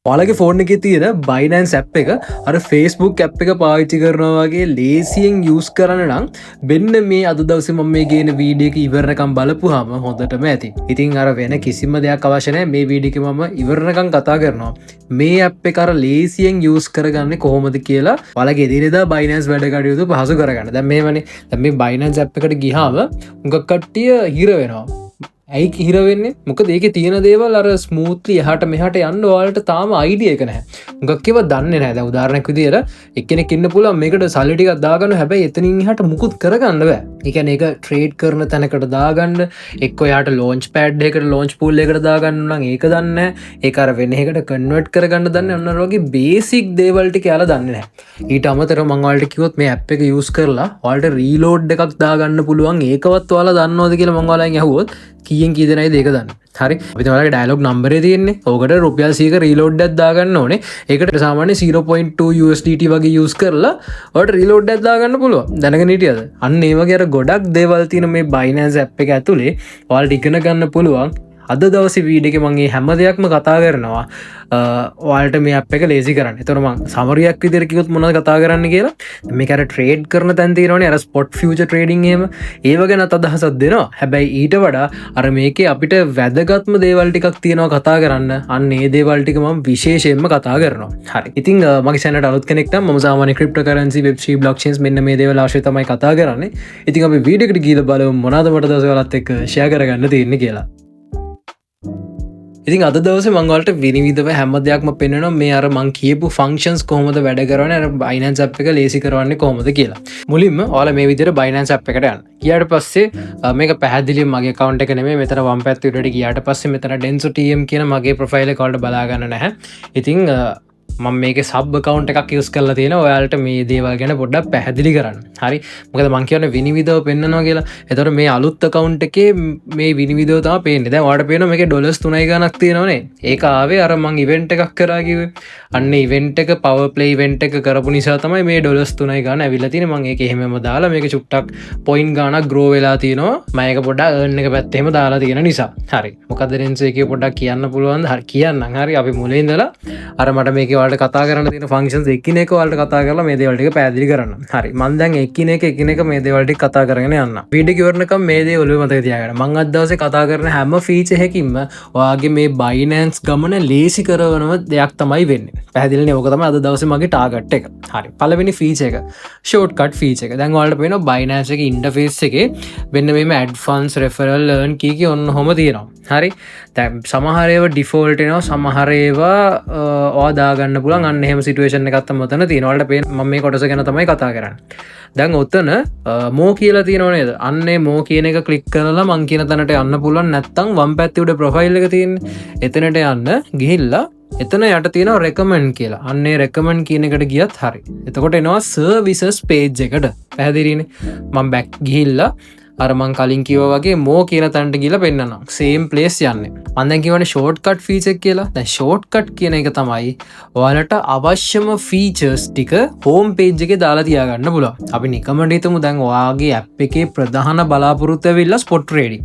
ඔයාලගේ ෆෝන් එකේ තියෙන Binance app එක අර Facebook app එක පාවිච්චි කරනවා වගේ ලේසියෙන් යූස් කරන්න නම් මෙන්න මේ අද දවසේ මම මේ ගේන වීඩියෝ එක ඉවරනකම් බලපුවාම හොඳටම ඇති. ඉතින් අර වෙන කිසිම දෙයක් අවශ්‍ය නැහැ. මේ වීඩියෝ එක මම ඉවරනකම් කතා කරනවා. මේ app එක අර ලේසියෙන් යූස් කරගන්නේ කොහොමද කියලා ඔයාලගේ එදිනෙදා Binance වැඩ කටයුතු පහසු කරගන්න. දැන් මේවනේ. දැන් මේ Binance app එකට ගියාම මුගක් කට්ටිය හිර වෙනවා. ඇයි හිරවෙන්නේ මොක ඒක තියෙන දේවල් අර ස්මූත්ලි හට මෙහට යන්න වාලට තාම අයිඩිය එක නෑ ගක්කව දන්න නෑද උදාරණයක් විදිර එකනෙක් ඉන්න පුල මේකට සල්ලිටික් දාගන්න හැබැයි එතනින් හට මුකුත් කරගන්න බෑ එකන එක ට්‍රේඩ් කරන තැනකට දාගන්න එක්ක යාට ලෝච් පෑඩ් එකට ලෝච් පුල් එකට දාගන්නන ඒක දන්න ඒකර වෙන එකට කන්වට් කරගන්න දන්න ඔන්නරෝගේ බේසික් දේවල්ටි කියලා දන්න නෑ ඊට අමතර මංවල්ට කිවොත් මේ ඇප් එක යස් කරලා වල්ට රීලෝඩ් එකක් දාගන්න පුළුවන් ඒකවත් වාලා දන්නවද කියලා මංවාලයි ඇහුවොත් කියෙන් කීදනයි දෙක දන්න හරි විතවල ඩයිලොක් නම්බර තියන්නේ ඕකට රුපියල් සීක රීලෝඩ් දාගන්න ඕනේ ඒකට සාමාන්‍ය 0.2 USDT වගේ යස් කරලා වට රීලෝඩ් දාගන්න පුළුව දැනක නිටියද අන්න ඒවගේ ගොඩක් දේවල් තියන මේ Binance app එක ඇතුළේ වල් ඉගෙන ගන්න පුළුවන් අද දවස වීඩියක මගේ හැම දෙයක්ම කතා කරනවා ඔයාලට මේ අප එක ලේසි කරන්න එතරම සමරයක් විදිරකිකුත් මොන කතා කරන්න කියලා මේකට ට්‍රේඩ් කරන තැන්තිරනේ අර ස්පොට් ෆියච ට්‍රේඩිංගේම ඒවගෙන අදහසත් දෙනවා හැබැයි ඊට වඩා අර මේක අපිට වැදගත්ම දේවල්ටිකක් තියෙනවා කතා කරන්න අන්න ඒ දේවල්ටික ම විශේෂයෙන්ම කතා කරනවා හරි ඉතින් මගේ සැනට අලුත් කෙනෙක්ට ම සාමාන ක්‍රිප්ට කරන්සි වෙබ්ෂී බ්ලොක්ෂන්ස් මෙන්න මේ දේවල් ආශය තමයි කතා කරන්නේ ඉතින් අපි වීඩියකට ගීල බලව මොනාදමට දසවලත් එක් ෂය කරගන්න තියෙන්නේ කියලා ඉතින් අද දවස මංගලට විනිවිධව හැම දෙයක්ම පෙන්වන මේ අර මං කියපු ෆංක්ෂන්ස් කොහොමද වැඩ කරන Binance app එක ලේසි කරවන්නේ කොහොමද කියලා මුලින්ම ඔයාලා මේ විදිහට Binance app එකට යන්න ගියාට පස්සේ මේක පැහැදිලිව මගේ account එක නෙමෙයි මෙතන වම් පැත්තේ උඩට ගියාට පස්සේ මෙතන Denso TM කියන මගේ ප්‍රොෆයිල් එක වලට බලා ගන්න නැහැ ඉතින් මම මේක සබ් කවන්් එකක් යස් කරලා තියෙන ඔයාලට මේ දේවල් ගැන පොඩ්ඩක් පැහැදිලි කරන්න හරි මොකද මං කියවන විනිවිධව පෙන්න්නවා කියලා එතොට මේ අලුත් කවුන්් එකේ මේ විනිවිධෝතා පේන ද වාට පේන මේ ඩොලස් තුනයි ගනක් තියෙනවනේ ඒ ආවේ අර මං ඉවෙන්ට් එකක් කරාකිව අන්න ඉවෙන්ට් එක පව ප්ලේ වෙන්ට් එක කරපු නිසා තමයි මේ ඩොලස් තුනයි ගන්න ඇවිල්ලතින මං ඒක එහෙම දාලා මේක චුට්ටක් පොයින් ගානක් ග්‍රෝ වෙලා තියනවා මයක පොඩ්ඩක් එන්න එක පැත්තෙම දාලා තියෙන නිසා හරි මොකදරෙන්සේ පොඩක් කියන්න පුළුවන් හරි කියන්න හරි අපි මුලින්දලා අර මට මේක වලට කතා කරන තින ෆංක්ෂන් එක්නෙක වලට කතා කරලා මේ දේවල්ට පැදිලි කරන්න හරි මන්දන් එක්නෙක මේ දේවල්ට කතා කරගෙන යන්න විඩි කිවරනක මේ දේ ඔලු මත තියාගෙන මං අදවස කතා කරන හැම ෆීච හැකින්ම ඔයාගේ මේ Binance ගමන ලේසි කරවනව දෙයක් තමයි වෙන්න පැදිලි ඕකතම අද දවස මගේ ටාගට් එක හරි පලවෙනි ෆීච එක ෂෝට් කට් ෆීච එක දැන් වලට පේන Binance එක ඉන්ටර්ෆේස් එක වෙන්න මේ ඇඩ්ෆන්ස් රෙෆරල් ලර්න් කීක ඔන්න හොම තියෙනවා හරි සමහරේව ඩිෆෝල්ටනවා සමහරේවා ඕදාගන්න පුලන් අන්න එහෙම සිටුවේෂන් එකත්තම මතන තියෙනවලට පේ මේ කොටස ගැන තමයි කතා කරන්න දැන් ඔත්තන මෝ කියලා තියෙනවනේද අන්නේ මෝ කියන එක කලික් කරලා මං කියන තැනට යන්න පුලන් නැත්තං වම් පැත්තිවට ප්‍රොෆයිල් එක තියන් එතනට යන්න ගිහිල්ලා එතන යට තියෙන රෙකමෙන්් කියලා අන්නේ රෙකමෙන්් කියන එකට ගියත් හරි එතකොට එනවා සර්විසස් පේජ් එකට පැහැදිරීන මං බැක් ගිහිල්ලා අරමං කලින් කිව වගේ මෝ කියන තැන්ට ගිල පෙන්න්නම් සේම් පලේස් යන්න අන්දැ කිවන ෂෝට් කට් ෆීචක් කියලා දැ ෂෝට් කට් කියන එක තමයි ඔයාලට අවශ්‍යම ෆීචර්ස් ටික හෝම් පේජ් එක දාලා තියාගන්න පුල අපි නිකමටතුමු දැන් වාගේ ඇප් එකේ ප්‍රධාන බලාපොරොත්ත වෙල්ලා ස්පොට් රේඩි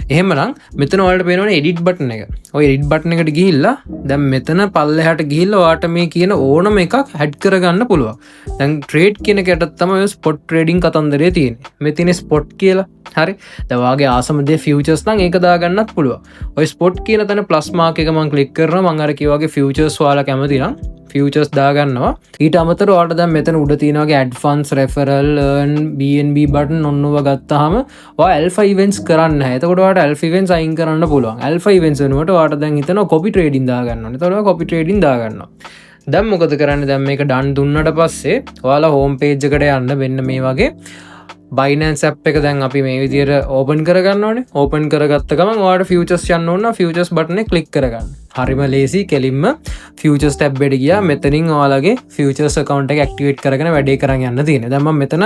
එහෙමනම් මෙතන වලට පේනවන එඩිට් බටන එක ඔය එඩිට් බටන එකට ගිහිල්ලා දැම් මෙතන පල්ලහට ගිහිල්ල වාට මේ කියන ඕනම එකක් හැඩ් කරගන්න පුළුව දැන් ට්‍රේඩ් කියන එකටත් තම ස්පොට් ට්‍රේඩිං කතන්දරේ තියෙන මෙතින ස්පොට් කියලා හරි දවාගේ ආසමදේ ෆියචර්ස් නම් ඒක දාගන්නත් පුළුව ඔය ස්පොට් කියන තැන ප්ලස්මාක එක මං කලික් කරන මංගරකිවගේ ෆියචර්ස් වාල කැමතිනම් ෆියචර්ස් දාගන්නවා ඊට අමතර වාට දැ මෙතන උඩ තිනගේ ඇඩ්ෆන්ස් රෙෆරල් BNB බටන් ඔන්නුව ගත්තහම ඇල්ෆයිවෙන්ස් කරන්න ඇතකොට ඇල්ෆිවෙන් අයින් කරන්න පුළුවන් ඇල්ෆයිවෙන්සනුවට වාට දැන් හිතන කොපි ට්‍රේඩින් දාගන්න තොර කොපි ට්‍රේඩින් දාගන්න දැම් මොකද කරන්න දැම් එක ඩන් දුන්නට පස්සේ වාලා හෝම් පේජ්ජකට යන්න වෙන්න මේ වගේ Binance app එක දැන් අපි මේ විදියට ඕපන් කරගන්න ඕනේ ඕපන් කරගත්ත ගමන් ඔයාලට ෆියචර්ස් යන්න ඕන ෆියචර්ස් බටන් එක ක්ලික් කරගන්න හරිම ලේසි කෙලින්ම ෆියචර්ස් ටැබ් එකට ගියා මෙතනින් ඔයාලගේ ෆියචර්ස් account එක ඇක්ටිවේට් කරගෙන වැඩේ කරන් යන්න තියෙනවා දැන් මම මෙතන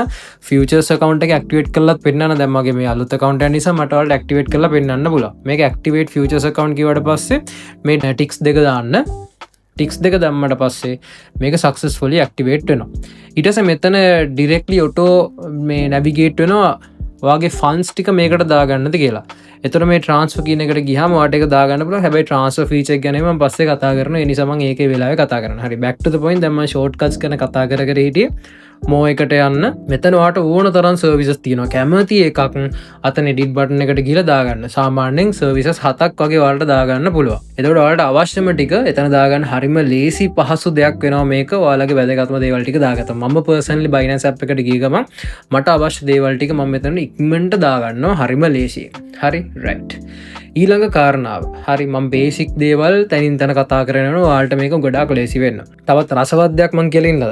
ෆියචර්ස් account එක ඇක්ටිවේට් කරලත් පෙන්නන්න දැන් මගේ මේ අලුත් account එක නිසා මට ඔයාලට ඇක්ටිවේට් කරලා පෙන්නන්න පුළුවන් මේක ඇක්ටිවේට් ෆියචර්ස් account කිව්වට පස්සේ මේ ටික්ස් දෙක දාන්න ටික්ස් දෙක දම්මට පස්සේ මේක සක්සස්ෆොලි ඇක්ටිවේට් වෙනවා ඊටස මෙතන ඩිරෙක්ලි ඔටෝ මේ නැවිගේට් වෙනවා වගේ ෆන්ස් ටික මේකට දාගන්නද කියලා. එතකොට මේ ට්‍රාන්ස්ෆර් කියන එකට ගියාම ඔයාලට ඒක දාගන්න පුළුවන්. හැබැයි ට්‍රාන්ස්ෆර් ෆීචර් එක ගැන මම පස්සේ කතා කරනවා. ඒ නිසා මම ඒකේ වෙලාවේ කතා කරනවා. හරි back to the point. දැන් මම short cuts ගැන කතා කර හිටියේ. මෝ එකට යන්න මෙතන වාට ඕන තරම් සර්විසස් තියෙනවා. කැමති එකක් අතන එඩිට් බටන් එකට ගිහලා දාගන්න. සාමාන්‍යයෙන් සර්විසස් 7ක් වගේ ඔයාලට දාගන්න පුළුවන්. එතකොට ඔයාලට අවශ්‍යම ටික එතන දාගන්න හරිම ලේසි පහසු දෙයක් වෙනවා මේක. ඔයාලගේ වැදගත්ම දේවල් ටික දාගත්තා. මම පර්සනලි Binance app එකට ගිය ගමන් මට අවශ්‍ය දේවල් ටික මම මෙතන ඉක්මනට දාගන්නවා හරිම ලේසියි. හරි right. ඊළඟ කාරණාව හරි මම බේසික් දේවල් තැනින් තැන කතා කරනවා. ඔයාලට මේක ගොඩාක් ලේසි වෙන්න. තවත් රසවත් දෙයක් මම කියලා ඉන්නද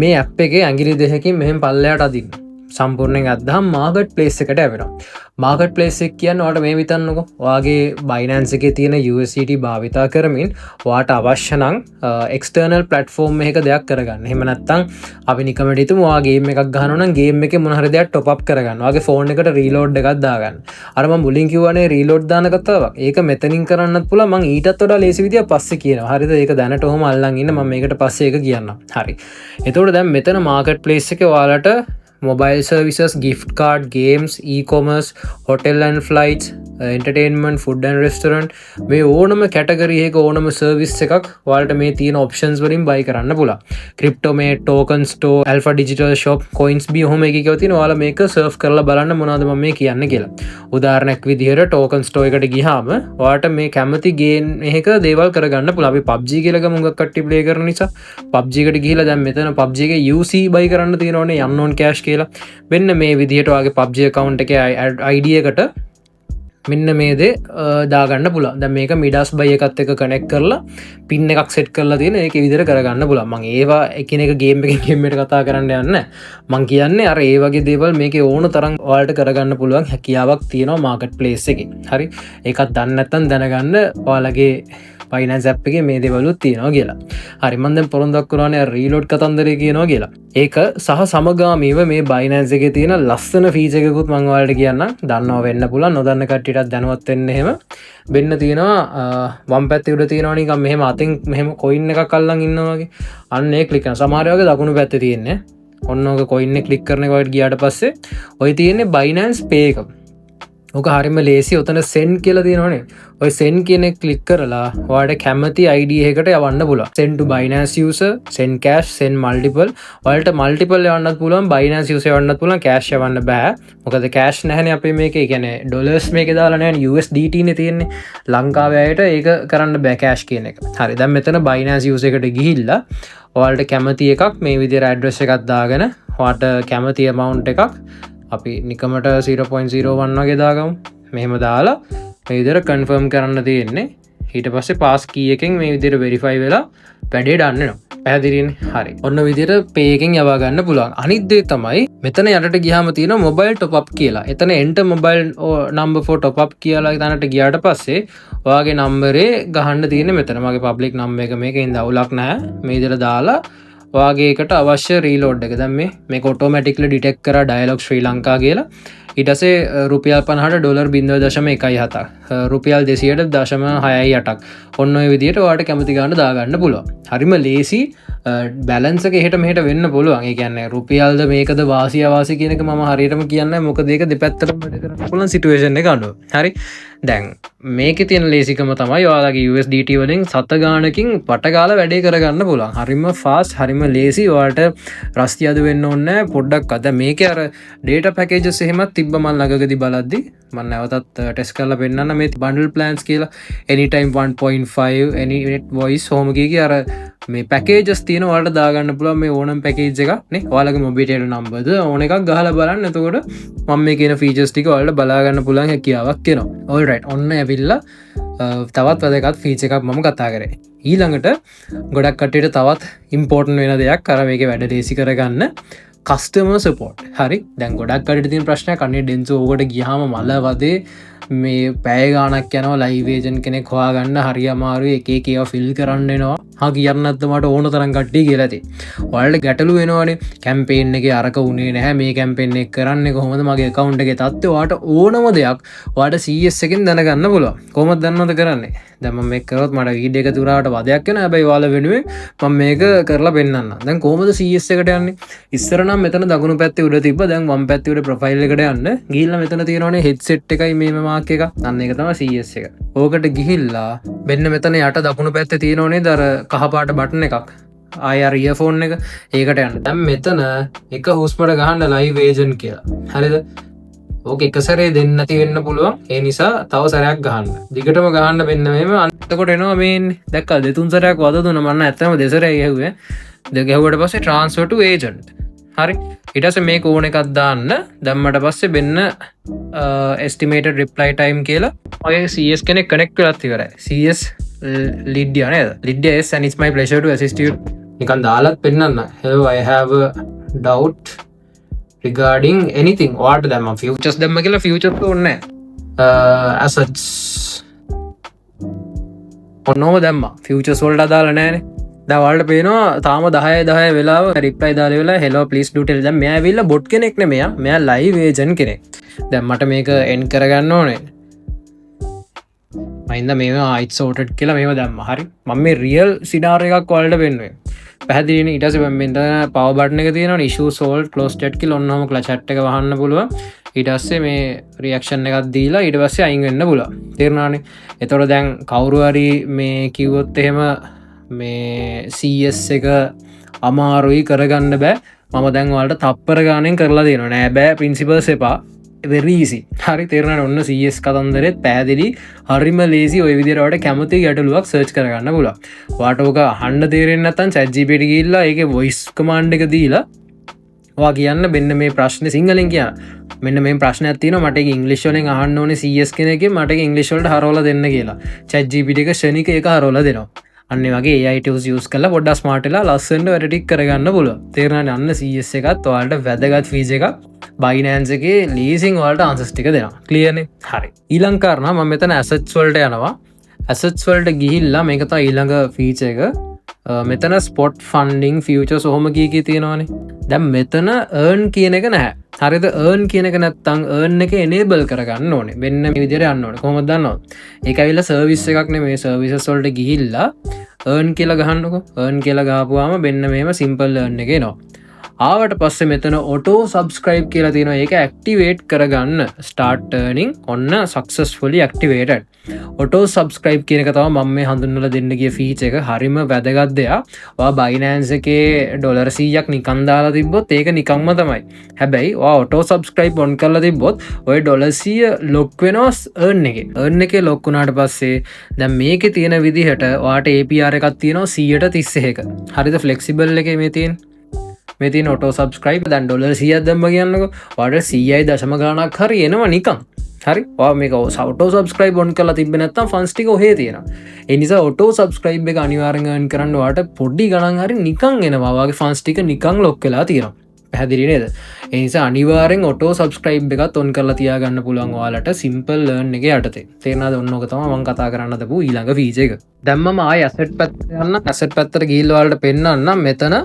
මේ ඇප් එකේ ඇඟිලි දෙකකින් මෙහෙම පල්ලයට අදින්න. සම්පූර්ණයෙන් අද්දාම මාකට් ප්ලේස් එකට ඇවෙනවා. මාකට් ප්ලේස් එක කියන්නේ ඔයාලට මේ හිතන්නකෝ. ඔයාගේ Binance එකේ තියෙන USDT භාවිතා කරමින් ඔයාට අවශ්‍ය නම් එක්ස්ටර්නල් ප්ලැට්ෆෝම් එකක දෙයක් කරගන්න. එහෙම නැත්නම් අපි නිකමට හිතමු ඔයා ගේම් එකක් ගහනවා නම් ගේම් එකේ මොන හරි දෙයක් টොප් අප් කරගන්න. ඔයාගේ ෆෝන් එකට රීලෝඩ් එකක් දාගන්න. අර මම මුලින් කිව්වනේ රීලෝඩ් දාන කතාවක්. ඒක මෙතනින් කරන්නත් පුළුවන්. මම ඊටත් වඩා ලේසි විදියක් පස්සේ කියනවා. හරිද? ඒක දැනට ඔහොම අල්ලන් ඉන්න මම මේකට පස්සේ ඒක කියන්නම්. හරි. එතකොට දැන් මෙතන මාකට් ප්ලේස් එකේ ඔයාලට mobile services, gift card, games, e-commerce, hotel and flights, entertainment, food and restaurant මේ ඕනම කැටගරි එකක ඕනම සර්විස් එකක් ඔයාලට මේ තියෙන ඔප්ෂන්ස් වලින් buy කරන්න පුළුවන්. Cryptomate, token store, Alpha Digital Shop, Coinsbee ඔහොම එකක තියෙන ඔයාලා මේක සර්ෆ් කරලා බලන්න මොනවද මම මේ කියන්නේ කියලා. උදාහරණයක් විදිහට token store එකට ගියාම ඔයාලට මේ කැමති ගේම් එකක දේවල් කරගන්න පුළුවන්. අපි PUBG කියලා ගමු හුඟක් කට්ටිය ප්ලේ කරන නිසා PUBG එකට ගිහිලා දැන් මෙතන PUBG එකේ UC buy කරන්න තියෙනවනේ unknown cash කියලා. මෙන්න මේ විදිහට ඔයාගේ PUBG account එකේ ID එකට මෙන්න මේ දේ දාගන්න පුළුවන්. දැන් මේක Midas buy එකත් එක්ක කනෙක්ට් කරලා පින් එකක් සෙට් කරලා තියෙන ඒකේ විදිහට කරගන්න පුළුවන්. මම ඒවා එකිනෙක ගේම් එකකින් ගේම් එකට කතා කරන්න යන්නේ නැහැ. මම කියන්නේ අර ඒ වගේ දේවල් මේකේ ඕන තරම් ඔයාලට කරගන්න පුළුවන් හැකියාවක් තියෙනවා මාකට් ප්ලේස් එකේ. හරි. ඒකත් දන්නේ නැත්නම් දැනගන්න ඔයාලගේ Binance app එකේ මේ දේවලුත් තියෙනවා කියලා. හරි මම දැන් පොරොන්දුක් කරනවානේ රීලෝඩ් කතන්දරේ කියනවා කියලා. ඒක සහ සමගාමීව මේ Binance එකේ තියෙන ලස්සන ෆීචර් එකකුත් මම ඔයාලට කියන්නම්. දන්නව වෙන්න පුළුවන්. නොදන්න කට්ටියටත් දැනුවත් වෙන්න එහෙම. වෙන්න තියෙනවා වම් පැත්තේ උඩ තියෙනවා නිකන් මෙහෙම අතින් මෙහෙම කොයින් එකක් අල්ලන් ඉන්නවා වගේ. අන්න ඒක ක්ලික් කරනවා. සමහර වගේ දකුණු පැත්තේ තියෙන්නේ. ඔන්න ඔක කොයින් එක ක්ලික් කරන එක ඔයාලට ගියාට පස්සේ ඔය තියෙන්නේ Binance Pay එක. ඕක හරිම ලේසි. ඔතන send කියලා තියෙනවනේ. ඔය send කියන එක ක්ලික් කරලා ඔයාලට කැමති ID එකකට යවන්න පුළුවන්. send to Binance user, send cash, send multiple. ඔයාලට multiple යවන්නත් පුළුවන්, Binance user යවන්නත් පුළුවන්, cash යවන්න බෑ. මොකද cash නැහැනේ අපේ මේකේ. ඒ කියන්නේ dollars මේකේ දාලා නැහැනේ USDT නේ තියෙන්නේ. ලංකාවේ අයට ඒක කරන්න බෑ cash කියන එක. හරි. දැන් මෙතන Binance user එකට ගිහිල්ලා ඔයාලට කැමති එකක් මේ විදිහට address එකක් දාගෙන ඔයාලට කැමති amount එකක් අපි නිකමට 0.01 වගේ දාගමු. මෙහෙම දාලා මේ විදිහට කන්ෆර්ම් කරන්න තියෙන්නේ. ඊට පස්සේ පාස් කී එකෙන් මේ විදිහට වෙරිෆයි වෙලා වැඩේ ඩන් වෙනවා. පැහැදිලිනේ? හරි. ඔන්න විදිහට පේ එකෙන් යවා ගන්න පුළුවන්. අනිත් දේ තමයි මෙතන යටට ගියාම තියෙන මොබයිල් টොප් අප් කියලා. එතන enter mobile number for top up කියලා තැනට ගියාට පස්සේ ඔයාගේ නම්බරේ ගහන්න තියෙන්නේ මෙතන. මගේ public number එක මේකෙන් දවුලක් නැහැ. මේ විදිහට දාලා ඔයාගේකට අවශ්‍ය රීලෝඩ් එක දැන් මේක ඔටෝමැටික්ලි ඩිටෙක්ට් කරා ඩයලොග් ශ්‍රී ලංකා කියලා. ඊට පස්සේ රුපියල් 50ට ඩොලර් 0.17ක් රුපියල් 200.68ක් ඔන්න ඔය විදිහට ඔයාලට කැමති ගාන දාගන්න පුළුවන්. හරිම ලේසි. බැලන්ස් එක එහෙට මෙහෙට වෙන්න පුළුවන්. ඒ කියන්නේ රුපියල්ද මේකද වාසිය අවාසි කියන එක මම හරියටම කියන්නේ නැහැ. මොකද ඒක දෙපැත්තටම වැඩ කරන්න පුළුවන් සිටුේෂන් එක අනුව. හරි. දැන් මේකේ තියෙන ලේසිකම තමයි ඔයාලගේ USDT වලින් සත ගානකින් පට ගාලා වැඩේ කරගන්න පුළුවන්. හරිම ෆාස්ට්, හරිම ලේසි. ඔයාලට රස්ති අද වෙන්න ඕනේ නැහැ පොඩ්ඩක්. අද මේකේ අර data packages එහෙමත් තිබ්බ මම ළඟදී බලද්දි මම නැවතත් ටෙස්ට් කරලා පෙන්නන්න මේ bundle plans කියලා anytime 1.5 any minute voice home කීකේ අර මේ packages තියෙන ඔයාලට දාගන්න පුළුවන් මේ ඕනම package එකක් නේ. ඔයාලගේ mobile number ද ඕන එකක් ගහලා බලන්න. එතකොට මම මේ කියන features ටික ඔයාලට බලා ගන්න පුළුවන් හැකියාවක් එනවා. all right ඔන්න ඇවිල්ලා තවත් වැදගත් feature එකක් මම කතා කරේ. ඊළඟට ගොඩක් කට්ටියට තවත් important වෙන දෙයක් අර මේකේ වැඩ ලේසි කරගන්න customer support. හරි. දැන් ගොඩක් කට්ටියට තියෙන ප්‍රශ්නයක් අනේ ඩෙන්සෝ ඕකට ගියාම මල වදේ මේ පැය ගානක් යනවා ලයිව් ඒජන්ට් කෙනෙක් හොයාගන්න හරි අමාරුයි. එක එක ඒවා ෆිල් කරන්න වෙනවා. හා කියන්නත් මට ඕන තරම් කට්ටිය කියලා ඇති. ඔයාලට ගැටලු වෙනවනේ කැම්පේන් එකේ අරක උනේ නැහැ මේ කැම්පේන් එක කරන්නේ කොහොමද මගේ account එකේ තත්ත්වය. ඔයාලට ඕනම දෙයක් ඔයාලට CS එකෙන් දැනගන්න පුළුවන්. කොහොමද දන්නවද කරන්නේ? දැන් මම මේක කරොත් මට වීඩියෝ එක තුරාට වදයක් වෙනවා. හැබැයි ඔයාලා වෙනුවෙන් මම මේක කරලා පෙන්නන්නම්. දැන් කොහොමද CS එකට යන්නේ? ඉස්සර නම් මෙතන දකුණු පැත්තේ උඩ තිබ්බා. දැන් වම් පැත්තේ උඩ ප්‍රොෆයිල් එකට යන්න ගිහිල්ලා මෙතන තියෙනවනේ හෙඩ්සෙට් එකයි මේ මාක් එක. අන්න ඒක තමයි CS එක. ඕකට ගිහිල්ලා මෙන්න මෙතන යට දකුණු පැත්තේ තියෙනවනේ අර කහපාට බටන් එකක්. ආයර් ඉයර්ෆෝන් එක ඒකට යන්න. දැන් මෙතන එක හුස්මට ගහන්න ලයිව් ඒජන්ට් කියලා. හරිද? ඕක එක සැරේ දෙන්න නැති වෙන්න පුළුවන්. ඒ නිසා තව සැරයක් ගහන්න. දිගටම ගහන්න වෙන්න මෙහෙම. අන්තකොට එනවා මේ දැක්කද දෙතුන් සැරයක් වද දුන්නා. මම ඇත්තම දෙසරේ ගැහුවේ. දෙක ගැහුවට පස්සේ transfer to agent. හරි. ඊට පස්සේ මේක ඕන එකක් දාන්න. දැම්මට පස්සේ වෙන්න estimated reply time කියලා මගේ CS කෙනෙක් connect වෙලත් ඉවරයි. CS Lydia නේද? Lydia yes and it's my pleasure to assist you. නිකන් දාලත් පෙන්නන්න. Hello, I have a doubt regarding anything. ඔයාලට දැන් මම futures දැම්ම කියලා futures ඕනේ නැහැ. assets ඔන්නෝම දැම්මා. futures වලට අදාළ නැහැනේ. දැන් ඔයාලට පේනවා තාම 10 වෙලාව reply දාලා වෙලා hello please do tell. දැන් මෙයා ඇවිල්ලා bot කෙනෙක් නෙමෙයි. මෙයා live agent කෙනෙක්. දැන් මට මේක end කරගන්න ඕනේ. මයින්ද මේවා ආයිත් sorted කියලා මේව දැම්මා. හරි. මම මේ real scenario එකක් ඔයාලට පෙන්නුවේ. පැහැදිලිනේ. ඊට පස්සේ මෙන්න power button එක තියෙනවනේ issue solved close chat කියලා ඔන්නෝම chat එක වහන්න පුළුවන්. ඊට පස්සේ මේ reaction එකක් දීලා ඊට පස්සේ අයින් වෙන්න පුළුවන්. තේරුණානේ? එතකොට දැන් කවුරු හරි මේ කිව්වොත් එහෙම මේ CS එක අමාරුයි කරගන්න බෑ. මම දැන් ඔයාලට තප්පර ගානෙන් කරලා දෙනවා. නෑ බෑ principles එපා. very easy. හරි තේරුණානේ? ඔන්න CS කතන්දරෙත් පැහැදිලි. හරිම lazy. ඔය විදිහට ඔයාලට කැමති ගැටලුවක් search කරගන්න පුළුවන්. ඔයාට ඔක අහන්න තේරෙන්නේ නැත්නම් ChatGPT ගිහිල්ලා ඒකේ voice command එක දීලා ඔයා කියන්න මෙන්න මේ ප්‍රශ්නේ සිංහලෙන් කියන්න. මෙන්න මේ ප්‍රශ්නයක් තියෙනවා මට ඒක ඉංග්‍රීසි වලින් අහන්න ඕනේ CS කෙනෙක්ගෙන් මට ඒක ඉංග්‍රීසි වලට හරවලා දෙන්න කියලා. ChatGPT එක ශනික ඒක හරවලා දෙනවා. අන්න ඒ වගේ AI tools use කරලා පොඩ්ඩක් smart වෙලා ලස්සනට වැඩ ටික කරගන්න පුළුවන්. තේරුණානේ? අන්න CS එකත් ඔයාලට වැදගත් feature එකක්. Binance එකේ leasing වලට answers ටික දෙනවා. clear නේ? හරි. ඊළඟ කාරණා මම මෙතන assets වලට යනවා. assets වලට ගිහිල්ලා මේක තමයි ඊළඟ feature එක. මෙතන spot funding futures ඔහොම කී තියෙනවානේ. දැන් මෙතන earn කියන එක නැහැ. හරිද? earn කියන එක නැත්තම් earn එක enable කරගන්න ඕනේ. මෙන්න මේ විදිහට යන්න ඕනේ. කොහොමද දන්නවද? ඒක ඇවිල්ලා service එකක් නෙමෙයි. services වලට ගිහිල්ලා earn කියලා ගහන්නකෝ. earn කියලා ගහපුවාම මෙන්න මෙහෙම simple earn එක එනවා. ආවට පස්සේ මෙතන auto subscribe කියලා තියෙනවා. ඒක activate කරගන්න. start earning ඔන්න successfully activated. auto subscribe කියන එක තමයි මම මේ හඳුන්වලා දෙන්න ගිය feature එක. හරිම වැදගත් දෙයක්. ඔයා Binance එකේ $100ක් නිකන් දාලා තිබ්බොත් ඒක නිකන්ම තමයි. හැබැයි ඔයා auto subscribe on කරලා තිබ්බොත් ඔය $100 lock වෙනවා earn එකේ. earn එකේ lock වුණාට පස්සේ දැන් මේකේ තියෙන විදිහට ඔයාට APR එකක් තියෙනවා 131ක. හරිද? flexible එකේ මේ තියෙන මේ තියෙන auto subscribe දැන් $100ක් දැම්ම කියන්නකෝ. ඔයාට 100යි දශම ගාණක් හරි එනවා නිකන්. හරි. ඔයා මේක auto subscribe on කරලා තිබ්බේ නැත්නම් funds ටික ඔහේ තියෙනවා. ඒ නිසා auto subscribe එක අනිවාර්යෙන් earn කරන්න ඔයාට පොඩි ගණන් හරි නිකන් එනවා. ඔයාගේ funds ටික නිකන් lock වෙලා තියෙනවා. පැහැදිලි නේද? ඒ නිසා අනිවාර්යෙන් auto subscribe එකත් on කරලා තියාගන්න පුළුවන් ඔයාලට simple learn එකේ යටතේ. තේරෙනවද? ඔන්න ඔක තමයි මම කතා කරන්න දපු ඊළඟ feature එක. දැන් මම ආයි asset පැත්තට යන්න. asset පැත්තට ගිහිල්ලා ඔයාලට පෙන්නන්නම් මෙතන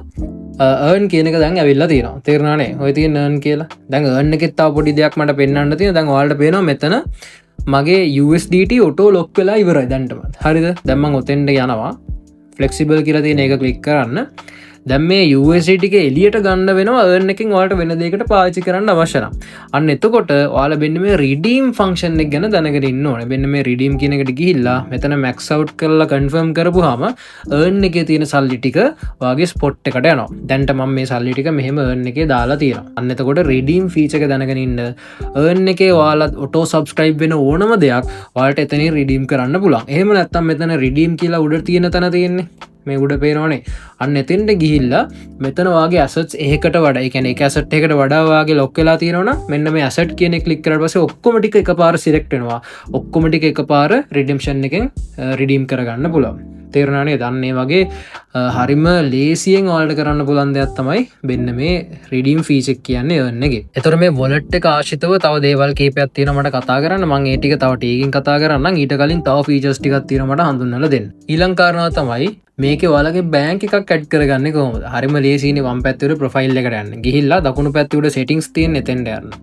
earn කියන එක දැන් ඇවිල්ලා තියෙනවා. තේරුණානේ? ඔය තියෙන earn කියලා. දැන් earn එකෙත් තව පොඩි දෙයක් මට පෙන්නන්න තියෙනවා. දැන් ඔයාලට පේනවා මෙතන මගේ USDT auto lock වෙලා ඉවරයි දැන්ටම. හරිද? දැන් මම ඔතෙන්ට යනවා. flexible කියලා තියෙන එක click කරන්න. දැන් මේ USDT එක එළියට ගන්න වෙනවා earn එකෙන් ඔයාලට වෙන දෙයකට පාවිච්චි කරන්න අවශ්‍ය නම්. අන්න එතකොට ඔයාලා මෙන්න මේ redeem function එක ගැන දැනගෙන ඉන්න ඕනේ. මෙන්න මේ redeem කියන එකට ගිහිල්ලා මෙතන max out කරලා confirm කරපුවාම earn එකේ තියෙන සල්ලි ටික ඔයාගේ spot එකට යනවා. දැන්ට මම මේ සල්ලි ටික මෙහෙම earn එකේ දාලා තියෙනවා. අන්න එතකොට redeem feature එක දැනගෙන ඉන්න earn එකේ ඔයාලා auto subscribe වෙන ඕනම දෙයක් ඔයාලට එතනින් redeem කරන්න පුළුවන්. එහෙම නැත්නම් මෙතන redeem කියලා උඩ තියෙන තැන තියෙන්නේ. මේ උඩ පේනවනේ. අන්න එතෙන්ට ගිහිල්ලා මෙතන වාගේ assets එකකට වඩා ඒ කියන්නේ එක asset එකකට වඩා වාගේ lock වෙලා තියෙනවනම් මෙන්න මේ asset කියන එක click කරලා පස්සේ ඔක්කොම ටික එකපාර select වෙනවා. ඔක්කොම ටික එකපාර redemption එකෙන් redeem කරගන්න පුළුවන්. තේරුණා නේද? අන්න ඒ වගේ හරිම ලේසියෙන් ඔයාලට කරන්න පුළුවන් දෙයක් තමයි මෙන්න මේ redeem feature කියන්නේ earn එකේ. ඒතර මේ wallet එක ආශ්‍රිතව තව දේවල් කීපයක් තියෙනවා මට කතා කරන්න. මම ඒ ටික තව ටිකකින් කතා කරන්නම්. ඊට කලින් තව features ටිකක් තියෙනවා මට හඳුන්වලා දෙන්න. ඊළඟ කාරණාව තමයි මේකේ ඔයාලගේ බැංක් එකක් ඇඩ් කරගන්නේ කොහොමද? හරිම ලේසියිනේ. වම් පැත්තේ උඩ ප්‍රොෆයිල් එකට යන්න. ගිහිල්ලා දකුණු පැත්තේ උඩ settings තියෙන එතෙන්ට යන්න.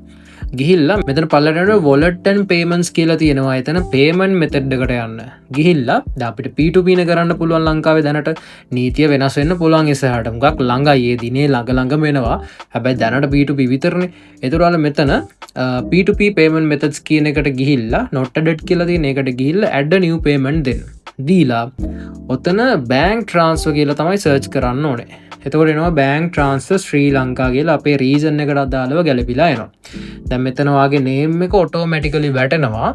ගිහිල්ලා මෙතන පල්ලට වොලට්ටන් පේමන්ස් කියලා තියෙනවා. එතන පේමන්ට් මෙතඩ් එකට යන්න. ගිහිල්ලා අපිට P2P න කරන්න පුළුවන් ලංකාවේ දැනට නීතිය වෙනස් වෙන්න පුළුවන් ඉස්සරහට. මුගක් ළඟයි ඒ දිනේ ළඟ වෙනවා. හැබැයි දැනට P2P විතරනේ. ඒතරවල මෙතන P2P payment methods කියන එකට ගිහිල්ලා not added කියලා තියෙන එකට ගිහිල්ලා add a new payment දෙන්න. දීලා ඔතන bank transfer කියලා තමයි search කරන්න ඕනේ. එතකොට එනවා bank transfer ශ්‍රී ලංකා කියලා අපේ region එකට අදාළව ගැලපිලා එනවා. දැන් මෙතන වාගේ name එක automatically වැටෙනවා.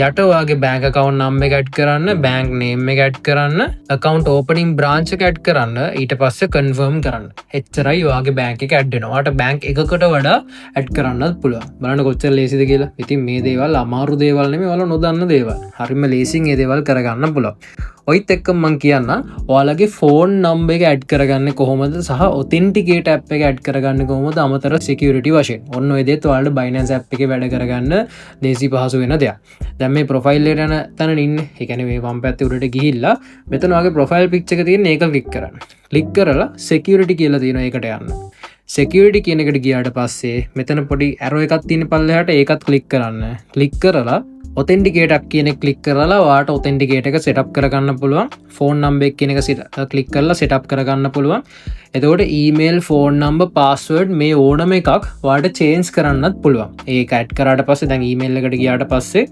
යට වාගේ bank account number එක add කරන්න, bank name එක add කරන්න, account opening branch එක add කරන්න, ඊට පස්සේ confirm කරන්න. එච්චරයි වාගේ bank එක add වෙනවා. ඔයාට bank එකකට වඩා add කරන්නත් පුළුවන්. බලන්න කොච්චර ලේසිද කියලා. ඉතින් මේ දේවල් අමාරු දේවල් නෙමෙයි, ඔයාලා නොදන්න දේවල්. හරිම ලේසියෙන් මේ දේවල් කරගන්න පුළුවන්. ඔයිත් එක්ක මං කියන්න ඔයාලගේ ෆෝන් නම්බර් එක ඇඩ් කරගන්නේ කොහොමද සහ ඔතෙන්ටිකේට් ඇප් එක ඇඩ් කරගන්නේ කොහොමද අමතර සිකියුරිටි වශයෙන්. ඔන්න ඔය දේත් ඔයාලට Binance ඇප් එකේ වැඩ කරගන්න ලේසි පහසු වෙන දෙයක්. දැන් මේ ප්‍රොෆයිල් එකට යන තැන ඉන්නේ. ඒ කියන්නේ මේ වම් පැත්තේ උඩට ගිහිල්ලා මෙතන ඔයාගේ ප්‍රොෆයිල් පික්චර් එක තියෙන ඒක ක්ලික් කරන්න. ක්ලික් කරලා සිකියුරිටි කියලා තියෙන එකට යන්න. සිකියුරිටි කියන එකට ගියාට පස්සේ මෙතන පොඩි ඇරෝ එකක් තියෙන පල්ලෙහාට ඒකත් ක්ලික් කරන්න. ක්ලික් කරලා ඔතෙන්ටිකේට් ඇප් කියන එක ක්ලික් කරලා ඔයාට ඔතෙන්ටිකේට් එක සෙටප් කරගන්න පුළුවන්. ෆෝන් නම්බර් එක කියන එක ක්ලික් කරලා සෙටප් කරගන්න පුළුවන්. එතකොට ඊමේල්, ෆෝන් නම්බර්, පාස්වර්ඩ් මේ ඕනම එකක් ඔයාට චේන්ජ් කරන්නත් පුළුවන්. ඒක ඇඩ් කරාට පස්සේ දැන් ඊමේල් එකට ගියාට පස්සේ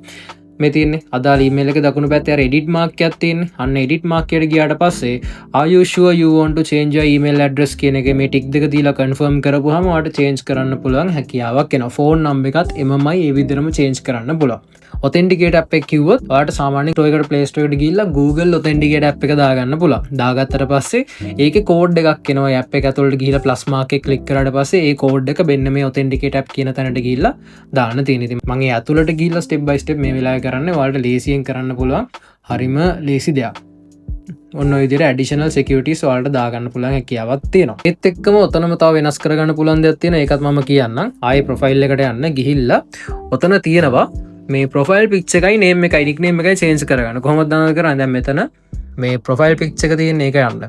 මේ තියෙන්නේ අදාළ ඊමේල් එක දකුණු පැත්තේ අර edit mark එකක් තියෙන්නේ. අන්න edit mark එකට ගියාට පස්සේ are you sure you want to change your email address කියන එකේ මේ ටික් දෙක දීලා confirm කරපුවාම ඔයාට change කරන්න පුළුවන් හැකියාවක් එනවා. ෆෝන් නම්බර් එකත් එමමයි ඒ විදිහටම change කරන්න පුළුවන්. ඔතෙන්ටිකේට් ඇප් එක කිව්වොත් ඔයාට සාමාන්‍යයෙන් Store එකට Play Store එකට ගිහිල්ලා Google ඔතෙන්ටිකේට් ඇප් එක දාගන්න පුළුවන්. දාගත්තට පස්සේ ඒකේ කෝඩ් එකක් එනවා. ඒ ඇප් එක ඇතුළට ගිහිල්ලා plus mark එක ක්ලික් කරාට පස්සේ ඒ කෝඩ් එක මෙන්න මේ ඔතෙන්ටිකේට් ඇප් කියන තැනට ගිහිල්ලා දාන්න තියෙනවා. ඉතින් මම ඒ ඇතුළට ගිහිල්ලා step by step මේ වෙලාවේ කරන්නේ ඔයාලට ලේසියෙන් කරන්න පුළුවන්. හරිම ලේසි දෙයක්. ඔන්න ඔය විදිහට additional securities ඔයාලට දාගන්න පුළුවන් හැකියාවක් තියෙනවා. ඒත් එක්කම ඔතනම තව වෙනස් කරගන්න පුළුවන් දෙයක් තියෙනවා. ඒකත් මම කියන්නම්. ආයේ ප්‍රොෆයිල් එකට යන්න ගිහිල්ලා ඔතන තියෙනවා මේ ප්‍රොෆයිල් පික්චර් එකයි name එකයි nickname එකයි change කරගන්න. කොහොමද දානවද කරන්නේ? දැන් මෙතන මේ ප්‍රොෆයිල් පික්චර් එක තියෙන එක යන්න.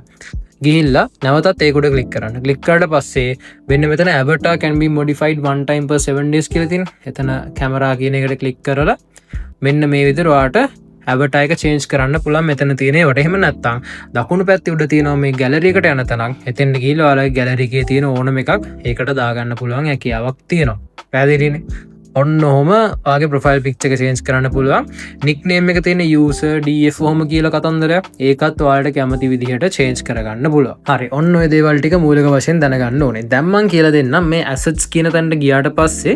ගිහිල්ලා නැවතත් ඒක උඩ ක්ලික් කරන්න. ක්ලික් කරාට පස්සේ වෙන්න මෙතන avatar can be modified one time per 7 days කියලා තියෙනවා. එතන කැමරා කියන එකට ක්ලික් කරලා මෙන්න මේ විදිහට ඔයාට avatar එක change කරන්න පුළුවන්. මෙතන තියෙන ඒවට එහෙම නැත්නම් දකුණු පැත්තේ උඩ තියෙනවා මේ gallery එකට යන තැනක්. එතෙන්ට ගිහිල්ලා ඔයාලගේ gallery එකේ තියෙන ඕනම එකක් ඒකට දාගන්න පුළුවන් හැකියාවක් තියෙනවා. පැහැදිලිනේ? ඔන්න ඔහොම ඔයාගේ ප්‍රොෆයිල් පික්චර් එක change කරන්න පුළුවන්. nickname එක තියෙන user df ඔහොම කියලා කතන්දරයක් ඒකත් ඔයාලට කැමති විදිහට change කරගන්න පුළුවන්. හරි. ඔන්න ඔය දේවල් ටික මූලික වශයෙන් දැනගන්න ඕනේ. දැන් මම කියලා දෙන්නම් මේ assets කියන තැනට ගියාට පස්සේ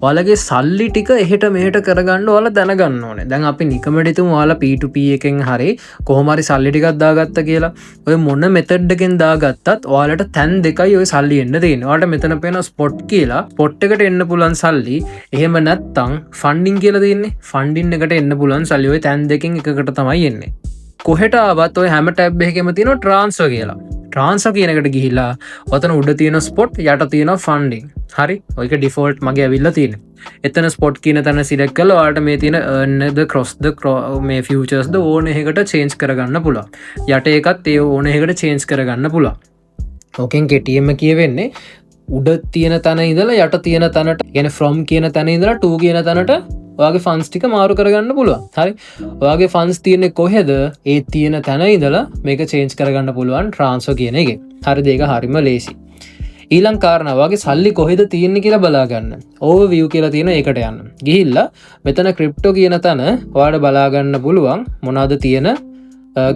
ඔයාලගේ සල්ලි ටික එහෙට මෙහෙට කරගන්න ඔයාලා දැනගන්න ඕනේ. දැන් අපි නිකමඩ හිතමු ඔයාලා P2P එකෙන් හරි කොහොම හරි සල්ලි ටිකක් දාගත්ත කියලා. ඔය මොන method එකෙන් දාගත්තත් ඔයාලට තැන් දෙකයි ඔය සල්ලි එන්න තියෙන්නේ. ඔයාලට මෙතන පේන spot කියලා spot එකට එන්න පුළුවන් සල්ලි එහෙම නැත්තම් ෆන්ඩින් කියලා තියෙන්නේ. ෆන්ඩින් එකට එන්න පුළුවන් සල්ලි ඔය තැන් දෙකෙන් එකකට තමයි එන්නේ. කොහෙට ආවත් ඔය හැම ටැබ් එකකම තියෙනවා ට්‍රාන්ස්ෆර් කියලා. ට්‍රාන්ස්ෆර් කියන එකට ගිහිල්ලා ඔතන උඩ තියෙන ස්පොට් යට තියෙනවා ෆන්ඩින්. හරි. ඔයක ඩිෆෝල්ට් මගේ ඇවිල්ලා තියෙන්නේ. එතන ස්පොට් කියන තැන සිලෙක්ට් කරලා ඔයාලට මේ තියෙන earn the cross the මේ futures ද ඕන එකකට change කරගන්න පුළුවන්. යට එකත් ඒ ඕන එකකට change කරගන්න පුළුවන්. ඕකෙන් කෙටියෙන්ම කියවෙන්නේ උඩ තියෙන තැන ඉඳලා යට තියෙන තැනට يعني from කියන තැන ඉඳලා to කියන තැනට ඔයාගේ funds ටික මාරු කරගන්න පුළුවන්. හරි. ඔයාගේ funds තියෙන්නේ කොහෙද? ඒ තියෙන තැන ඉඳලා මේක change කරගන්න පුළුවන් transfer කියන එකේ. හරිද? ඒක හරිම ලේසි. ඊළඟ කාරණා ඔයාගේ සල්ලි කොහෙද තියෙන්නේ කියලා බලා ගන්න. overview කියලා තියෙන එකට යන්න. ගිහිල්ලා මෙතන crypto කියන තැන ඔයාලට බලා ගන්න පුළුවන් මොනවද තියෙන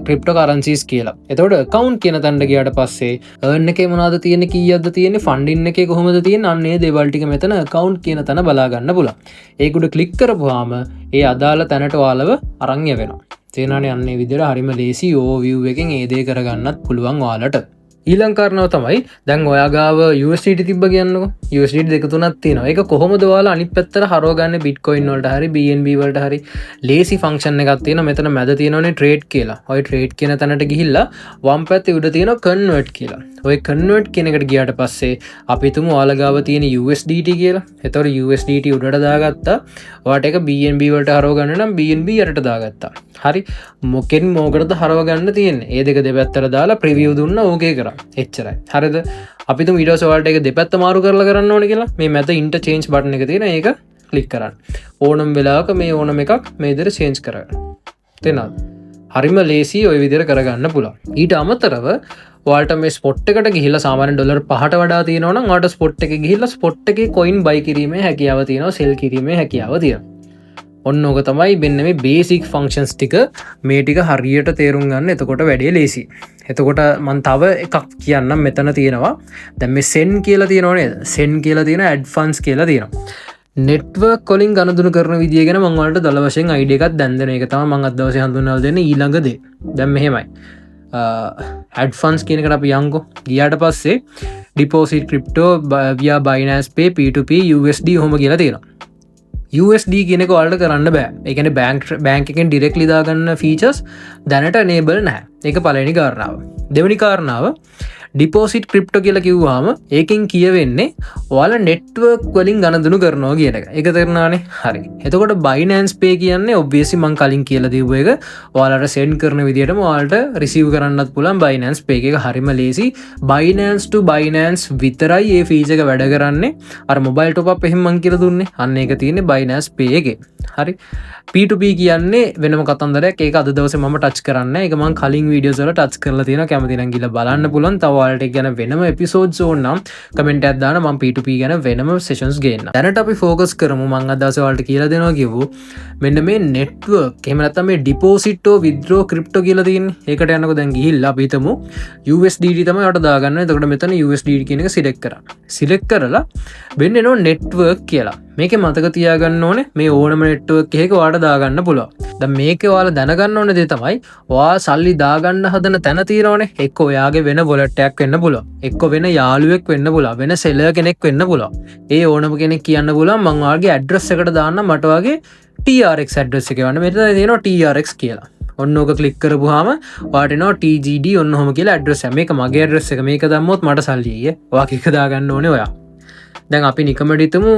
ක්‍රිප්ටෝ කරන්සිස් කියලා. එතකොට account කියන තැනට ගියාට පස්සේ earn එකේ මොනවද තියෙන්නේ, කීයක්ද තියෙන්නේ, funding එකේ කොහොමද තියෙන්නේ, අන්න ඒ දේවල් ටික මෙතන account කියන තැන බලා ගන්න පුළුවන්. ඒක උඩ ක්ලික් කරපුවාම ඒ අදාළ තැනට ඔයාලව අරන් යවෙනවා. තේරෙනවනේ? අන්න ඒ විදිහට හරිම ලේසි overview එකෙන් ඒ දේ කරගන්නත් පුළුවන් ඔයාලට. ඊළඟ කාරණාව තමයි දැන් ඔයා ගාව USDT තිබ්බ කියන්නකෝ. USDT දෙක තුනක් තියෙනවා. ඒක කොහොමද ඔයාලා අනිත් පැත්තට හරවගන්නේ Bitcoin වලට හරි BNB වලට හරි ලේසි ෆන්ක්ෂන් එකක් තියෙනවා. මෙතන මැද තියෙනවනේ trade කියලා. ඔය trade කියන තැනට ගිහිල්ලා වම් පැත්තේ උඩ තියෙනවා convert කියලා. ඔය convert කියන එකට ගියාට පස්සේ අපි හිතමු ඔයාලා ගාව තියෙන USDT කියලා. එතකොට USDT උඩට දාගත්තා. ඔයාට ඒක BNB වලට හරවගන්න නම් BNB යටට දාගත්තා. හරි. මොකෙන් මොකටද හරවගන්න තියෙන්නේ? ඒ දෙක දෙපැත්තට දාලා preview දුන්නා ඕකේ කරා. එච්චරයි. හරිද? අපි තුමු ඊට පස්සේ ඔයාලට ඒක දෙපැත්ත මාරු කරලා කරන්න ඕනේ කියලා. මේ මැද interchange button එක තියෙන ඒක ක්ලික් කරන්න. ඕනම් වෙලාවක මේ ඕනම එකක් මේ විදිහට චේන්ජ් කරගන්න. තේරෙනවද? හරිම ලේසි ඔය විදිහට කරගන්න පුළුවන්. ඊට අමතරව ඔයාලට මේ ස්පොට් එකට ගිහිල්ලා සාමාන්‍ය ඩොලර් 5ට වඩා තියෙනවා නම් ඔයාලට ස්පොට් එකේ ගිහිල්ලා ස්පොට් එකේ කොයින් බයි කිරීමේ හැකියාව තියෙනවා, සෙල් කිරීමේ හැකියාව තියෙනවා. ඔන්න ඕක තමයි මෙන්න මේ බේසික් ෆන්ක්ෂන්ස් ටික. මේ ටික හරියට තේරුම් ගන්න එතකොට වැඩේ ලේසි. එතකොට මම තව එකක් කියන්නම් මෙතන තියෙනවා. දැන් මේ සෙන් කියලා තියෙනව නේද? සෙන් කියලා තියෙන ඇඩ්ෆන්ස් කියලා තියෙනවා. නෙට්වර්ක් කොලින් ගණදුණු කරන විදිය ගැන මම ඔයාලට දල වශයෙන් අයිඩියා එකක් දැන් දෙන එක තමයි මම අද දවසේ හඳුන්වලා දෙන්නේ ඊළඟ දේ. දැන් මෙහෙමයි. ඇඩ්ෆන්ස් කියන එකට අපි යන්කෝ. ගියාට පස්සේ deposit crypto via Binance Pay P2P USD ඔහොම කියලා තියෙනවා. USD කියන එක ඔයාලට කරන්න බෑ. ඒ කියන්නේ බැංක් එකෙන් ඩිරෙක්ට්ලි දාගන්න ෆීචර්ස් දැනට enable නැහැ. ඒක පළවෙනි කාරණාව. දෙවෙනි කාරණාව ඩිපොසිට් ක්‍රිප්ටෝ කියලා කිව්වහම ඒකෙන් කියවෙන්නේ ඔයාලා නෙට්වර්ක් වලින් ගණන්දුණු කරනවා කියන එක. ඒක තේරුණානේ? හරි. එතකොට Binance Pay කියන්නේ obviously මම කලින් කියලා දීපු එක ඔයාලට send කරන විදිහටම ඔයාලට receive කරන්නත් පුළුවන් Binance Pay එක හරිම ලේසි. Binance to Binance විතරයි මේ feature එක වැඩ කරන්නේ. අර mobile top up එහෙම මම කියලා දුන්නේ. අන්න ඒක තියෙන්නේ Binance Pay එකේ. හරි. P2P කියන්නේ වෙනම කතන්දරයක්. ඒක අද දවසේ මම ටච් කරන්නේ නැහැ. ඒක මම කලින් වීඩියෝස් වල ටච් කරලා තියෙනවා. කැමති නම් ගිහලා බලන්න පුළුවන්. තව ඔයාලට ඒක ගැන වෙනම එපිසෝඩ්ස් ඕන නම් කමෙන්ට් එකක් දාන්න. මම P2P ගැන වෙනම සෙෂන්ස් ගේන්නම්. දැනට අපි ફોකස් කරමු මම අද දවසේ ඔයාලට කියලා දෙනවා කිව්වෝ. මෙන්න මේ නෙට්වර්ක් එහෙම නැත්නම් මේ ඩිපොසිට් or withdraw crypto කියලා තියෙන්නේ. ඒකට යනකොට දැන් ගිහිල්ලා අපි හිතමු USDT තමයි ඔයාලට දාගන්න. එතකොට මෙතන USDT කියන එක සිලෙක්ට් කරන්න. සිලෙක්ට් කරලා වෙන්න එනවා නෙට්වර්ක් කියලා. මේක මතක තියාගන්න ඕනේ මේ ඕනම නෙට්වර්ක් එකක ඔයාලට දාගන්න පුළුවන්. දැන් මේකේ ඔයාලා දැනගන්න ඕනේ දේ තමයි ඔයා සල්ලි දාගන්න හදන තැන තියෙනවනේ. එක්ක ඔයාගේ වෙන wallet එකක් වෙන්න පුළුවන්. එක්ක වෙන යාළුවෙක් වෙන්න පුළුවන්. වෙන seller කෙනෙක් වෙන්න පුළුවන්. ඒ ඕනම කෙනෙක් කියන්න පුළුවන් මම ඔයාගේ address එකට දාන්න මට ඔයාගේ TRX address එක ගන්න. මෙතන තියෙනවා TRX කියලා. ඔන්න ඕක ක්ලික් කරපුවාම ඔයාට එනවා TGD ඔන්න ඔහොම කියලා address එක. මේක මගේ address එක. මේක දැම්මොත් මට සල්ලි එයි. ඔයා එක දාගන්න ඕනේ ඔයා. දැන් අපි නිකමට හිතමු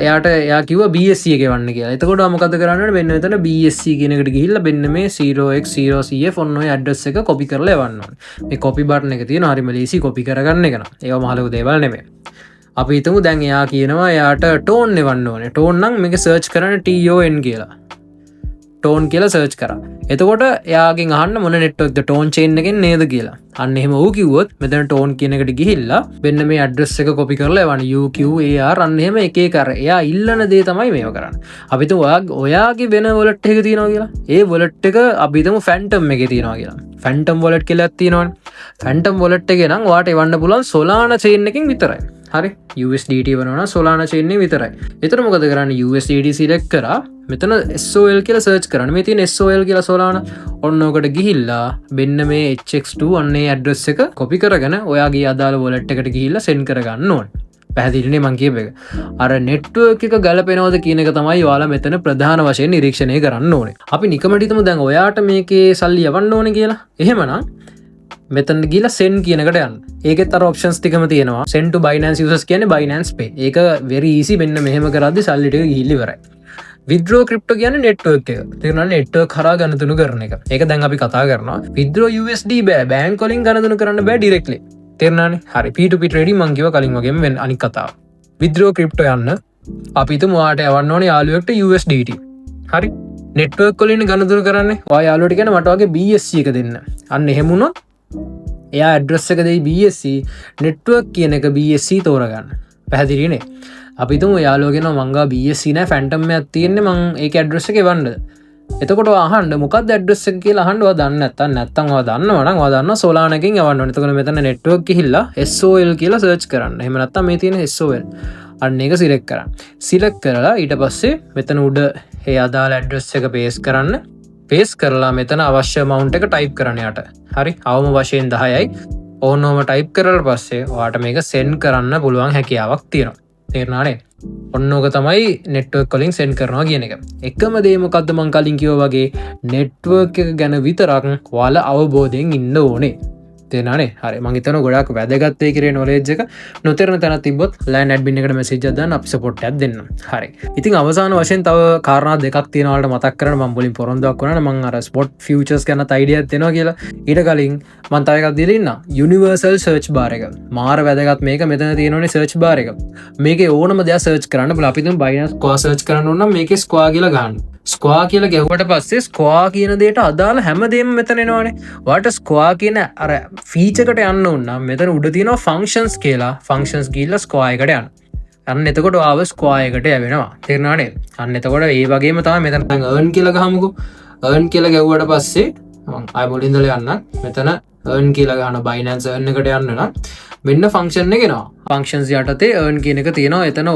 එයා කිව්වා BSC එක එවන්න කියලා. එතකොට මොකද කරන්න ඕනේ? මෙන්න මෙතන BSC කියන එකට ගිහිල්ලා මෙන්න මේ 0x0CF ඔන්න ඔය ඇඩ්‍රස් එක කොපි කරලා එවන්න ඕනේ. මේ කොපි බටන් එක තියෙනවා. හරිම ලීසි කොපි කරගන්න එක නම්. ඒවා මහ ලොකු දේවල් නෙමෙයි. අපි හිතමු දැන් එයා කියනවා එයාට ටෝන් එවන්න ඕනේ. ටෝන් නම් මේක සර්ච් කරන්න TON කියලා. ටෝන් කියලා සර්ච් කරා. එතකොට එයාගෙන් අහන්න මොන නෙට්වර්ක්ද ටෝන් චේන් එකෙන් නේද කියලා. අන්න එහෙම ඌ කිව්වොත් මෙතන ටෝන් කියන එකට ගිහිල්ලා මෙන්න මේ ඇඩ්‍රස් එක කොපි කරලා එවන්න UQAR අන්න එහෙම එක එක අර එයා ඉල්ලන දේ තමයි මේව කරන්නේ. අපි හිතමු ඔයාගේ වෙන wallet එකක තියෙනවා කියලා. ඒ wallet එක අපි හිතමු Phantom එකේ තියෙනවා කියලා. Phantom wallet කියලා තියෙනවනේ. Phantom wallet එකේ නම් ඔයාට එවන්න පුළුවන් Solana chain එකකින් විතරයි. හරි. USDT වනවා Solana chain එක විතරයි. එතන මොකද කරන්නේ? USDT select කරා මෙතන SOL කියලා සර්ච් කරන්න. මේ තියෙන SOL කියලා Solana. ඔන්න ඔකට ගිහිල්ලා මෙන්න මේ HX2 අන්නේ ඇඩ්‍රස් එක කොපි කරගෙන ඔයාගේ අදාළ wallet එකට ගිහිල්ලා send කරගන්න ඕනේ. පැහැදිලිනේ මං කියපු එක. අර network එක ගැලපෙනවද කියන එක තමයි ඔයාලා මෙතන ප්‍රධාන වශයෙන් නිරීක්ෂණය කරන්න ඕනේ. අපි නිකමට හිතමු දැන් ඔයාට මේකේ සල්ලි යවන්න ඕනේ කියලා. එහෙමනම් මෙතන ගිහිල්ලා send කියන එකට යන්න. ඒකෙත් අර options ටිකම තියෙනවා. send to Binance users කියන්නේ Binance Pay. ඒක very easy. මෙන්න මෙහෙම කරද්දි සල්ලි ටික ගිහිල්ලා ඉවරයි. withdraw crypto කියන්නේ network එක. තේරුණානේ? network හරහා ගණතුණු කරන එක. ඒක දැන් අපි කතා කරනවා. withdraw USD බෑ. bank වලින් ගණතුණු කරන්න බෑ directly. තේරුණානේ? හරි. P2P trading මං කිව්වා කලින් වගේම වෙන අනිත් කතාව. withdraw crypto යන්න අපි හිතමු ඔයාට යවන්න ඕනේ යාළුවෙක්ට USDT. හරි. network වලින් ගණතුණු කරන්නේ. ඔයා යාළුවට කියන මට වගේ BSC එක දෙන්න. අන්න එහෙම වුණොත් එයා ඇඩ්‍රස් එක දෙයි BSC network කියන එක BSC තෝරගන්න. පැහැදිලිනේ? අපි තුමු යාළුවගෙන මංගා BSC නෑ Phantom එකක් තියෙන්නේ මං ඒක ඇඩ්‍රස් එක එවන්නද. එතකොට ඔයා අහන්න මොකක්ද ඇඩ්‍රස් එක කියලා අහන්න. ඔයා දන්නේ නැත්තම් ඔයා දන්නවා නම් ඔයා දන්නවා Solana එකකින් යවන්න ඕනේ. එතකොට මෙතන network ගිහිල්ලා SOL කියලා search කරන්න. එහෙම නැත්තම් මේ තියෙන SOL අන්න ඒක select කරන්න. select කරලා ඊට පස්සේ මෙතන උඩ ඒ අදාළ ඇඩ්‍රස් එක paste කරන්න. paste කරලා මෙතන අවශ්‍ය amount එක type කරන්න යට. හරි. අවම වශයෙන් 10යි. ඕනෝම type කරලා පස්සේ ඔයාට මේක send කරන්න පුළුවන් හැකියාවක් තියෙනවා. තේරුණානේ? ඔන්න ඕක තමයි network වලින් send කරනවා කියන එක. එකම දේ මොකද්ද මං කලින් කිව්වා වගේ network එක ගැන විතරක් ඔයාලා අවබෝධයෙන් ඉන්න ඕනේ. තේරෙනවනේ හරි මං හිතනවා ගොඩාක් වැදගත් වෙයි කියලා knowledge එක නොතේරෙන තැනක් තිබ්බොත් land admin එකට message එකක් දාන්න අපි support එකක් දෙන්නම් හරි ඉතින් අවසාන වශයෙන් තව කාරණා දෙකක් තියෙනවා වලට මතක් කරන්න මම මුලින් පොරොන්දුවක් වුණා මම අර spot futures ගැන idea එකක් දෙනවා කියලා ඊට කලින් මම තව එකක් දීලා ඉන්නවා universal search bar එක මාර වැදගත් මේක මෙතන තියෙනවනේ search bar එක මේකේ ඕනම දෙයක් search කරන්න බලන්න අපි තුන් Binance Square search කරන්න ඕන නම් මේකේ Square කියලා ගන්න ස්ක්වා කියලා ගැහුවට පස්සේ ස්ක්වා කියන දේට අදාළ හැමදේම මෙතන එනවනේ. ඔයාලට ස්ක්වා කියන අර ෆීචර් එකට යන්න ඕන නම් මෙතන උඩ තියෙනවා ෆන්ක්ෂන්ස් කියලා. ෆන්ක්ෂන්ස් ගිහිල්ලා ස්ක්වා එකට යන්න. අන්න එතකොට ආව ස්ක්වා එකට යවෙනවා. තේරුණානේ? අන්න එතකොට ඒ වගේම තමයි මෙතන දැන් earn කියලා ගහමුකෝ. earn කියලා ගැහුවට පස්සේ මම ආය මුලින් ඉඳලා යන්න. මෙතන earn කියලා ගහන Binance earn එකට යන්න නම් මෙන්න ෆන්ක්ෂන් එක එනවා. ෆන්ක්ෂන්ස් යටතේ earn කියන එක තියෙනවා. එතන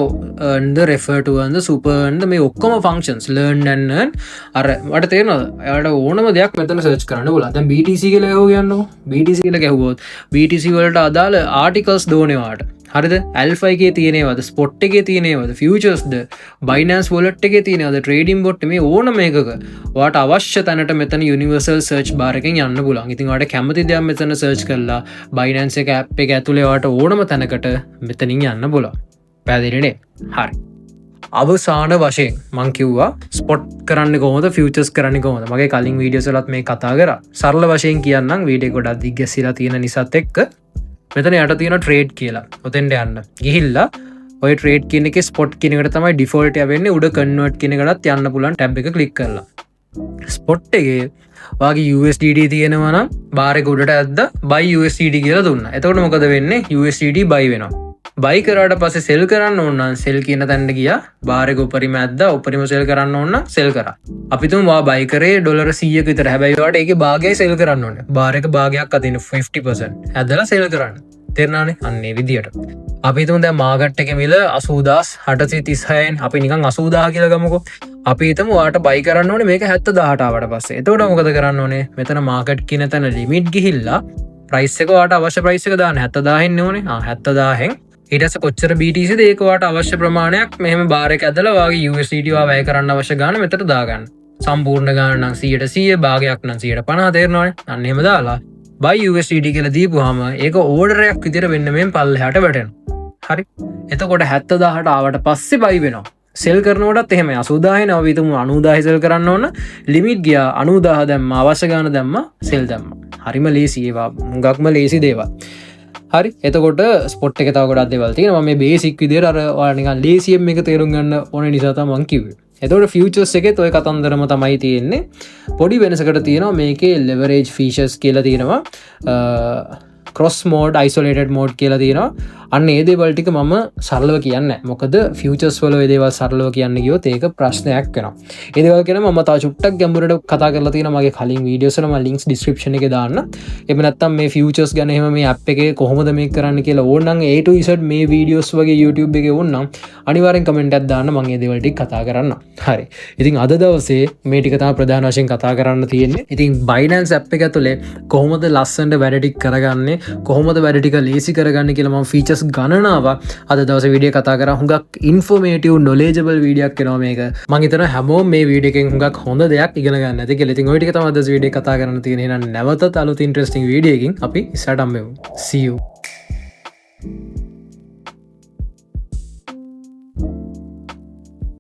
earn the refer to earn the super earn the මේ ඔක්කොම ෆන්ක්ෂන්ස් learn and earn අර මට තේරෙනවද? එයාට ඕනම දෙයක් මෙතන සර්ච් කරන්න පුළුවන්. දැන් BTC කියලා ගහුවෝ BTC කියලා ගැහුවොත් BTC වලට අදාළ ආටිකල්ස් දෝනේ වාට. හරිද? Alpha එකේ තියෙනවද? Spot එකේ තියෙනවද? Futures ද? Binance wallet එකේ තියෙනවද? Trading bot මේ ඕනම එකක ඔයාට අවශ්‍ය තැනට මෙතන universal search bar එකෙන් යන්න පුළුවන්. ඉතින් ඔයාට කැමති දේක් මෙතන search කරලා Binance එක app එක ඇතුලේ ඔයාට ඕනම තැනකට මෙතනින් යන්න පුළුවන්. පැහැදිලිනේ? හරි. අවසාන වශයෙන් මං කිව්වා ස්පොට් කරන්න කොහොමද ෆියුචර්ස් කරන්න කොහොමද මගේ කලින් වීඩියෝස් වලත් මේ කතා කරා. සරල වශයෙන් කියන්නම් වීඩියෝ ගොඩක් දිග්ගැසිලා තියෙන නිසාත් එක්ක මෙතන යට තියෙන ට්‍රේඩ් කියලා. ඔතෙන්ට යන්න. ගිහිල්ලා ඔය ට්‍රේඩ් කියන එකේ ස්පොට් කියන එකට තමයි ඩිෆෝල්ට් එක වෙන්නේ. උඩ කන්වර්ට් කියන එකටත් යන්න පුළුවන් ටැබ් එක ක්ලික් කරලා. ස්පොට් එකේ වාගේ USDT තියෙනවා නම් බාර් එක උඩට ඇද්දා buy USDT කියලා දුන්නා. එතකොට මොකද වෙන්නේ? USDT buy වෙනවා. buy කරාට පස්සේ sell කරන්න ඕන නම් sell කියන තැනට ගියා. බාර් එක උපරිම ඇද්දා උපරිම sell කරන්න ඕන නම් sell කරා. අපි තුමු වා buy කරේ $100ක විතර. හැබැයි ඔයාලට ඒකේ භාගයයි sell කරන්න ඕනේ. බාර් එක භාගයක් අදින්න 50%. ඇදලා sell කරන්න. තේරුණානේ? අන්න ඒ විදියට. අපි හිතමු දැන් මාකට් එකේ මිල 80836න් අපි නිකන් 80000 කියලා ගමුකෝ. අපි හිතමු ඔයාලට buy කරන්න ඕනේ මේක 70000ට ආවට පස්සේ. එතකොට මොකද කරන්න ඕනේ? මෙතන මාකට් කියන තැන limit ගිහිල්ලා price එක ඔයාලට අවශ්‍ය price එක දාන්න 70000 ඉන්නේ ඕනේ. 70000න් ඊට පස්සේ කොච්චර BTC ද ඒක ඔයාලට අවශ්‍ය ප්‍රමාණයක් මෙහෙම බාර් එක ඇදලා ඔයාගේ USDT ඔයා වැය කරන්න අවශ්‍ය ගාන මෙතන දාගන්න. සම්පූර්ණ ගාන නම් 100% භාගයක් නම් 150 තේරෙනවනේ. අන්න එහෙම දාලා buy USDT කියලා දීපුවාම ඒක ඕඩර් එකක් විදියට වෙන්න මෙන් පල්ලෙහාට වැටෙනවා. හරි. එතකොට 70000ට ආවට පස්සේ buy වෙනවා. සෙල් කරනකොටත් එහෙමයි 80000 නව විතම 90000 සෙල් කරන්න ඕන ලිමිට් ගියා 90000 දැම්මා අවශ්‍ය ගාන දැම්මා සෙල් දැම්මා. හරිම ලේසි ඒවා මුගක්ම ලේසි දේවල්. හරි එතකොට ස්පොට් එක තව ගොඩක් දේවල් තියෙනවා. මම මේ බේසික් විදියට අර ඔයාලා නිකන් ලේසියෙන් මේක තේරුම් ගන්න ඕන නිසා තමයි මම කිව්වේ. එතකොට ෆියුචර්ස් එකෙත් ඔය කතන්දරම තමයි තියෙන්නේ. පොඩි වෙනසකට තියෙනවා මේකේ leverage features කියලා තියෙනවා. cross mode isolated mode කියලා තියෙනවා. අන්න ඒ දේවල් ටික මම සරලව කියන්නේ නැහැ. මොකද ෆියුචර්ස් වල ඒ දේවල් සරලව කියන්න ගියොත් ඒක ප්‍රශ්නයක් වෙනවා. ඒ දේවල් කියන මම තව චුට්ටක් ගැඹුරට කතා කරලා තියෙනවා මගේ කලින් වීඩියෝස් වල මම links description එකේ දාන්න. එහෙම නැත්නම් මේ ෆියුචර්ස් ගැන එහෙම මේ app එකේ කොහොමද මේක කරන්න කියලා ඕනනම් A to Z මේ වීඩියෝස් වගේ YouTube එකේ ඕනනම් අනිවාර්යෙන් කමෙන්ට් එකක් දාන්න මම මේ දේවල් ටික කතා කරන්න. හරි. ඉතින් අද දවසේ මේ ටික තමයි ප්‍රධාන වශයෙන් කතා කරන්න තියෙන්නේ. ඉතින් Binance app එක ඇතුලේ කොහොමද ලස්සනට වැඩ ටික කරගන්නේ කොහොමද වැඩ ටික ලේසි කරගන්නේ කියලා මම ෆීචර්ස් ගණනාව අද දවසේ වීඩියෝ කතා කරා. හුඟක් ඉන්ෆෝමේටිව් නොලෙජබල් වීඩියෝ එකක් වෙනවා මේක. මම හිතනවා හැමෝම මේ වීඩියෝ එකෙන් හුඟක් හොඳ දෙයක් ඉගෙන ගන්න ඇති කියලා. ඉතින් ওই ටික තමයි අද වීඩියෝ කතා කරන්න තියෙන්නේ. එහෙනම් නැවතත් අලුත් ඉන්ටරෙස්ටිං වීඩියෝ එකකින් අපි ඉස්සරහට හම්බෙමු. See you.